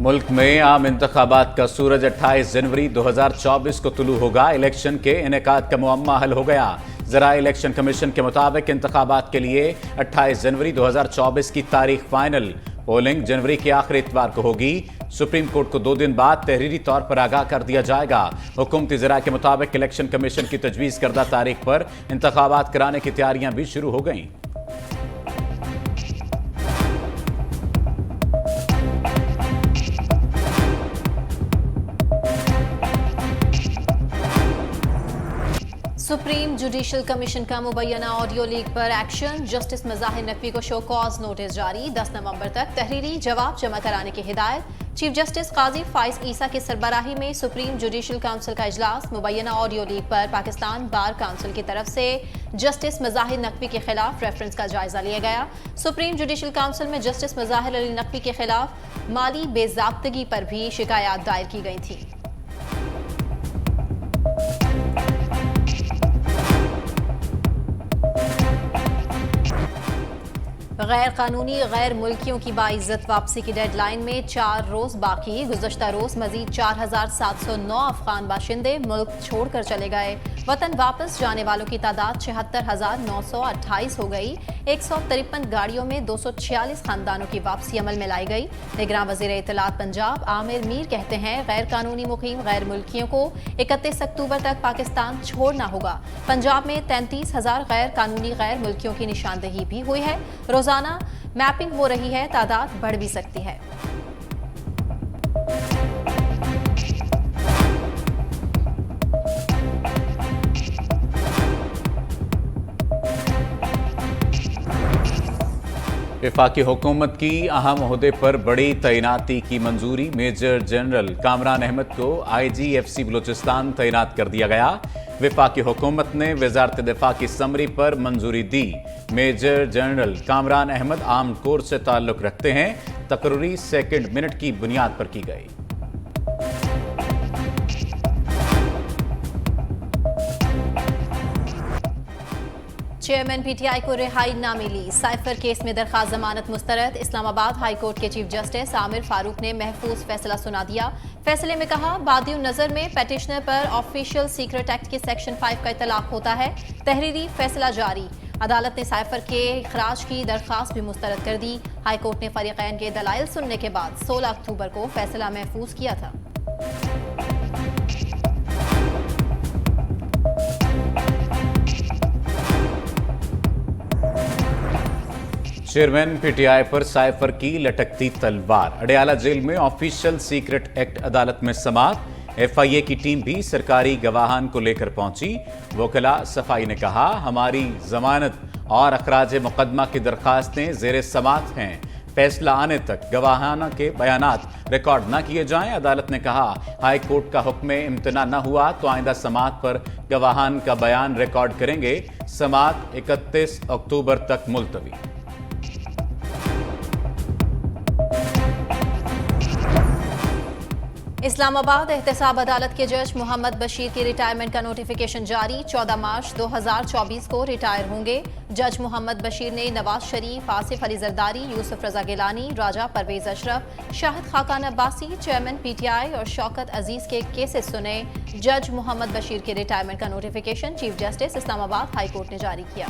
मुल्क में आम इंतखाबात का सूरज 28 जनवरी 2024 को तुलू होगा। इलेक्शन के इनेकाद का मुअम्मा हल हो गया। ज़रा इलेक्शन कमीशन के मुताबिक इंतखाबात के लिए 28 जनवरी 2024 की तारीख फाइनल। पोलिंग जनवरी के आखिरी इतवार को होगी। सुप्रीम कोर्ट को 2 दिन बाद तहरीरी तौर पर आगाह कर दिया जाएगा। हुकूमती ज़रा के मुताबिक इलेक्शन कमीशन की तजवीज़ करदा तारीख पर इंतखाबात कराने की तैयारियां भी शुरू हो गईं। सुप्रीम जुडिशल कमीशन का मुबैना ऑडियो लीक पर एक्शन। जस्टिस मज़ाहिर नकवी को शो कॉज नोटिस जारी। 10 नवंबर तक तहरीरी जवाब जमा कराने की हिदायत। चीफ जस्टिस काजी फाइज ईसा की सरबराही में सुप्रीम जुडिशल काउंसिल का इजलास। मुबैना ऑडियो लीक पर पाकिस्तान बार काउंसिल की तरफ से जस्टिस मज़ाहिर नकवी के खिलाफ रेफरेंस का जायजा लिया गया। सुप्रीम जुडिशल काउंसिल में जस्टिस मज़ाहिर अली नकवी के खिलाफ माली बेज़ाब्तगी पर भी शिकायत दायर की गई थी। गैर कानूनी गैर मुल्कियों की बाइज्जत वापसी की डेडलाइन में 4 रोज बाकी। गुज़श्ता रोज मजीद 4709 अफगान बाशिंदे मुल्क छोड़कर चले गए। वतन वापस जाने वालों की तादाद 76,928 हो गई। 153 गाड़ियों में 246 खानदानों की वापसी अमल में लाई गई। निगरान वज़ीर इत्तलात पंजाब आमिर मीर कहते हैं गैर कानूनी मुकीम गैर मुल्कियों को 31 अक्टूबर तक पाकिस्तान छोड़ना होगा। पंजाब में 33,000 गैर कानूनी गैर मुल्कियों की निशानदेही भी हुई है। रोजाना मैपिंग हो रही है, तादाद बढ़ भी सकती है। वफाकी हुकूमत की अहम ओहदे पर बड़ी तैनाती की मंजूरी। मेजर जनरल कामरान अहमद को IGFC बलूचिस्तान तैनात कर दिया गया। वफाकी हुकूमत ने वजारत दिफा की समरी पर मंजूरी दी। Major general Kamran Ahmed armed corps से ताल्लुक रखते हैं। तकर्री सेकंड मिनट की बुनियाद पर की गई। चेयरमैन PTI को रिहाई ना मिली। साइफर केस में दरखास्त जमानत मुस्तरद। इस्लामाबाद हाई कोर्ट के चीफ जस्टिस आमिर फारूक ने महफूज फैसला सुना दिया। फैसले में कहा बादियों नजर में पेटिशनर पर ऑफिशियल सीक्रेट एक्ट के सेक्शन 5 का इतलाक होता है। तहरीरी फैसला जारी। अदालत ने साइफर के इखराज की दरखास्त भी मुस्तरद कर दी। हाई कोर्ट ने फरीकैन के दलाइल सुनने के बाद 16 अक्टूबर को फैसला महफूज किया था। चेयरमैन PTI पर साइफर की लटकती तलवार। अडयाला जेल में ऑफिशियल सीक्रेट एक्ट अदालत में समाअत। FIA की टीम भी सरकारी गवाहान को लेकर पहुंची। वकला सफाई ने कहा हमारी जमानत और अखराज मुकदमा की दरखास्तें जेर समाअत हैं। फैसला आने तक गवाहाना के बयानात रिकॉर्ड न किए जाएं। अदालत ने कहा हाई कोर्ट का हुक्म इम्तना न हुआ तो आइंदा समाअत पर गवाहान का बयान रिकॉर्ड करेंगे। समाअत 31 अक्टूबर तक मुलतवी। इस्लामाबाद एहतसाब अदालत के जज मोहम्मद बशीर की रिटायरमेंट का नोटिफिकेशन जारी। 14 मार्च 2024 को रिटायर होंगे। जज मोहम्मद बशीर ने नवाज शरीफ, आसिफ अली जरदारी, यूसुफ रजा गिलानी, राजा परवेज अशरफ, शाहिद खाकान अब्बासी, चेयरमैन PTI और शौकत अजीज के केसेस सुने। जज मोहम्मद बशीर के रिटायरमेंट का notification chief justice Islamabad high court ने जारी किया।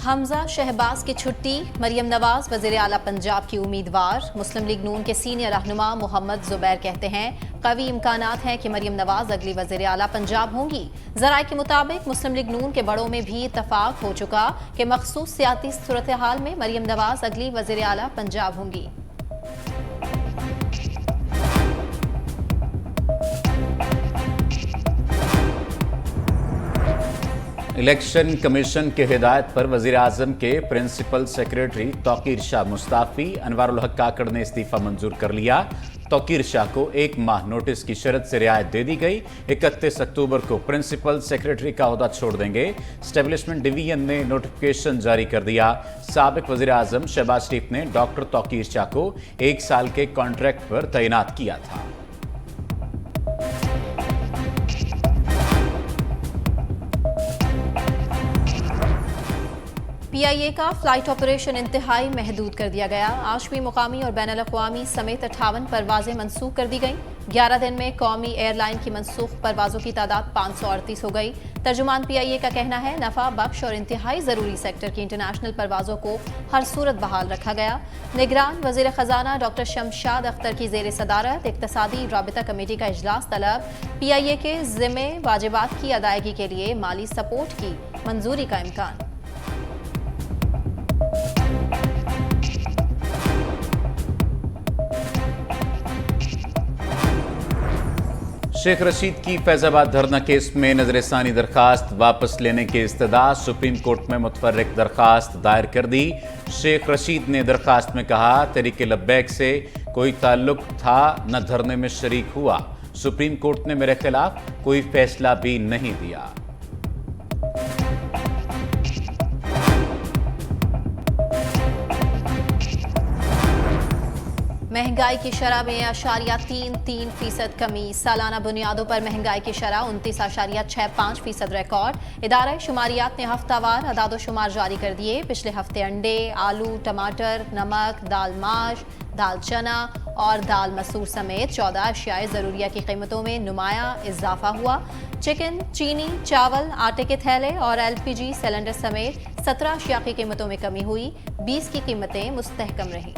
हमजा शहबाज की छुट्टी। मरियम नवाज वज़ीर आला पंजाब की उम्मीदवार। मुस्लिम लीग नून के सीनियर रहनुमा मोहम्मद जुबैर कहते हैं कवी इम्कानात हैं कि मरियम नवाज अगली वज़ीर आला पंजाब होंगी। ज़राए के मुताबिक मुस्लिम लीग नून के बड़ों में भी इत्तफाक हो चुका कि मखसूस सियासी सूरत हाल में मरियम नवाज अगली वज़ीर आला पंजाब होंगी। इलेक्शन कमीशन के हिदायत पर वजीर आजम के प्रिंसिपल सेक्रेटरी तौकीर शाह मुस्ताफी। अनवारुल हक काकड़ ने इस्तीफा मंजूर कर लिया। तौकीर शाह को 1 माह नोटिस की शर्त से रियायत दे दी गई। 31 अक्टूबर को प्रिंसिपल सेक्रेटरी का ओहदा छोड़ देंगे। स्टेब्लिशमेंट डिवीजन ने नोटिफिकेशन जारी कर दिया। साबिक वजीर आजम शहबाज शरीफ ने डॉक्टर तौकीर शाह को 1 साल के कॉन्ट्रैक्ट पर तैनात किया था। PIA का फ्लाइट ऑपरेशन इंतहाई महदूद कर दिया गया। आज भी मुकामी और बैनुल-अक़वामी समेत 58 परवाजें मनसूख कर दी गईं। 11 दिन में कौमी एयरलाइन की मनसूख परवाजों की तादाद 538 हो गई। तर्जुमान PIA का कहना है नफा बख्श और इंतहाई ज़रूरी सेक्टर की इंटरनेशनल परवाजों को हर सूरत बहाल रखा गया। निगरान वज़ीर ख़जाना डॉक्टर शमशाद अख्तर की ज़ेर सदारत इक़्तिसादी राबिता कमेटी का इजलास तलब। PIA के ज़िम्मे वाजिबात की अदायगी के लिए माली सपोर्ट की मंजूरी का इम्कान। शेख रशीद की फैजाबाद धरना केस में नजरसानी दरखास्त वापस लेने की इस्तदा। सुप्रीम कोर्ट में मुतफर्रिक दरखास्त दायर कर दी। शेख रशीद ने दरखास्त में कहा तहरीक लब्बैक से कोई ताल्लुक था न धरने में शरीक हुआ। सुप्रीम कोर्ट ने मेरे खिलाफ कोई फैसला भी नहीं दिया। महंगाई की शरह में 0.33% कमी। सालाना बुनियादों पर महंगाई की शरह 29.65% रिकॉर्ड। इदारा शुमारियात ने हफ्तावार अदाद-ओ-शुमार जारी कर दिए। पिछले हफ्ते अंडे, आलू, टमाटर, नमक, दाल माश, दाल चना और दाल मसूर समेत 14 अशियाए ज़रूरिया की कीमतों में नुमाया इजाफा हुआ। चिकन, चीनी, चावल, आटे के थैले और LPG सिलेंडर समेत 17 अशिया की कीमतों में कमी हुई। 20 की कीमतें मुस्तहकम रहीं।